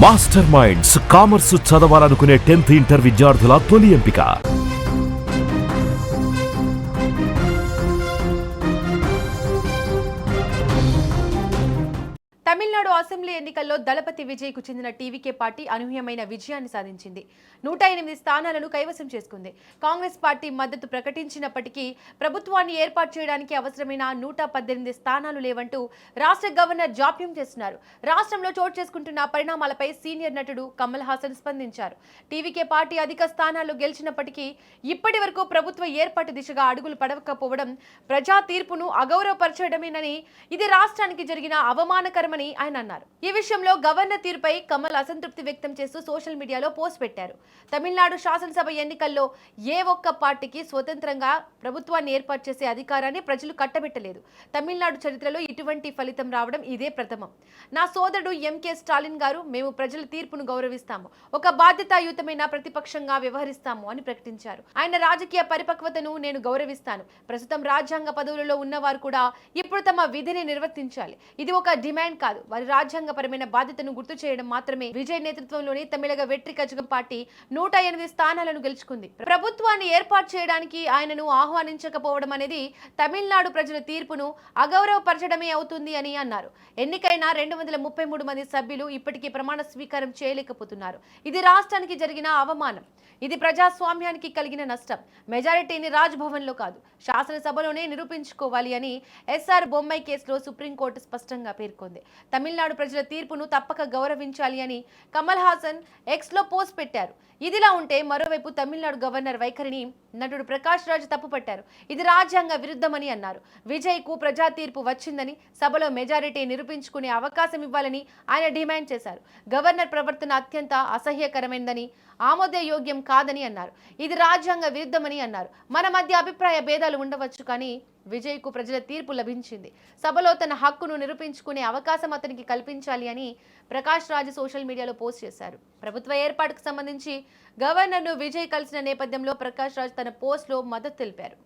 Master minds commerce చదవాలనుకునే 10th inter విద్యార్థుల తొలి ఎంపిక. తమిళనాడు అసెంబ్లీ ఎన్నికల్లో దళపతి విజయ్కు చెందిన టీవీకే పార్టీ అనూహ్యమైన విజయాన్ని సాధించింది. 108 స్థానాలను కైవసం చేసుకుంది. కాంగ్రెస్ పార్టీ మద్దతు ప్రకటించినప్పటికీ ప్రభుత్వాన్ని ఏర్పాటు చేయడానికి అవసరమైన 118 స్థానాలు లేవంటూ రాష్ట్ర గవర్నర్ జాప్యం చేస్తున్నారు. రాష్ట్రంలో చోటు చేసుకుంటున్న పరిణామాలపై సీనియర్ నటుడు కమల్ హాసన్ స్పందించారు. టీవీకే పార్టీ అధిక స్థానాల్లో గెలిచినప్పటికీ ఇప్పటి వరకు ప్రభుత్వ ఏర్పాటు దిశగా అడుగులు పడకపోవడం ప్రజా తీర్పును అగౌరవపరచడమేనని, ఇది రాష్ట్రానికి జరిగిన అవమానకరమని ఆయన అన్నారు. ఈ విషయంలో గవర్నర్ తీరుపై కమల్ అసంతృప్తి వ్యక్తం చేస్తూ సోషల్ మీడియాలో పోస్ట్ పెట్టారు. తమిళనాడు శాసనసభ ఎన్నికల్లో ఏ ఒక్క పార్టీకి స్వతంత్రంగా ప్రభుత్వాన్ని ఏర్పాటు చేసే అధికారాన్ని ప్రజలు కట్టబెట్టలేదు. తమిళనాడు చరిత్రలో ఇటువంటి ఫలితం రావడం ఇదే ప్రథమం. నా సోదరుడు ఎంకే స్టాలిన్ గారు, మేము ప్రజల తీర్పును గౌరవిస్తాము, ఒక బాధ్యతాయుతమైన ప్రతిపక్షంగా వ్యవహరిస్తాము అని ప్రకటించారు. ఆయన రాజకీయ పరిపక్వతను నేను గౌరవిస్తాను. ప్రస్తుతం రాజ్యాంగ పదవులలో ఉన్నవారు కూడా ఇప్పుడు తమ విధిని నిర్వర్తించాలి. ఇది ఒక డిమాండ్ కాదు, వారి రాజ్యాంగపరమైన బాధ్యతను గుర్తు చేయడం మాత్రమే. విజయ్ నేతృత్వంలోని తమిళగ వెట్రి కజగం పార్టీ 108 స్థానాలను గెలుచుకుంది. ప్రభుత్వాన్ని ఏర్పాటు చేయడానికి ఆయనను ఆహ్వానించకపోవడం అనేది తమిళనాడు ప్రజల తీర్పును అగౌరవపరచడమే అవుతుంది అని అన్నారు. ఎన్నికైన 233 మంది సభ్యులు ఇప్పటికీ ప్రమాణ స్వీకారం చేయలేకపోతున్నారు. ఇది రాష్ట్రానికి జరిగిన అవమానం. ఇది ప్రజాస్వామ్యానికి కలిగిన నష్టం. మెజారిటీని రాజ్భవన్ లో కాదు, శాసనసభలోనే నిరూపించుకోవాలి అని ఎస్ఆర్ బొమ్మై కేసులో సుప్రీంకోర్టు స్పష్టంగా పేర్కొంది. తమిళనాడు ప్రజల తీర్పును తప్పక గౌరవించాలి అని కమల్ హాసన్ ఎక్స్ లో పోస్ట్ పెట్టారు. ఇదిలా ఉంటే మరోవైపు తమిళనాడు గవర్నర్ వైఖరిని నటుడు ప్రకాష్ రాజ్ తప్పుపట్టారు. ఇది రాజ్యాంగ విరుద్ధమని అన్నారు. విజయ్ కు ప్రజా తీర్పు వచ్చిందని, సభలో మెజారిటీ నిరూపించుకునే అవకాశం ఇవ్వాలని ఆయన డిమాండ్ చేశారు. గవర్నర్ ప్రవర్తన అత్యంత అసహ్యకరమైందని, ఆమోదయోగ్యం కాదని అన్నారు. ఇది రాజ్యాంగ విరుద్ధమని అన్నారు. మన మధ్య అభిప్రాయ భేదాలు ఉండవచ్చు, కానీ విజయ్ కు ప్రజల తీర్పు లభించింది. సభలో తన హక్కును నిరూపించుకునే అవకాశం అతనికి కల్పించాలి అని ప్రకాష్ రాజ్ సోషల్ మీడియాలో పోస్ట్ చేశారు. ప్రభుత్వ ఏర్పాటుకు సంబంధించి గవర్నర్ను విజయ్ కలిసిన నేపథ్యంలో ప్రకాష్ రాజ్ తన పోస్ట్లో మద్దతు తెలిపారు.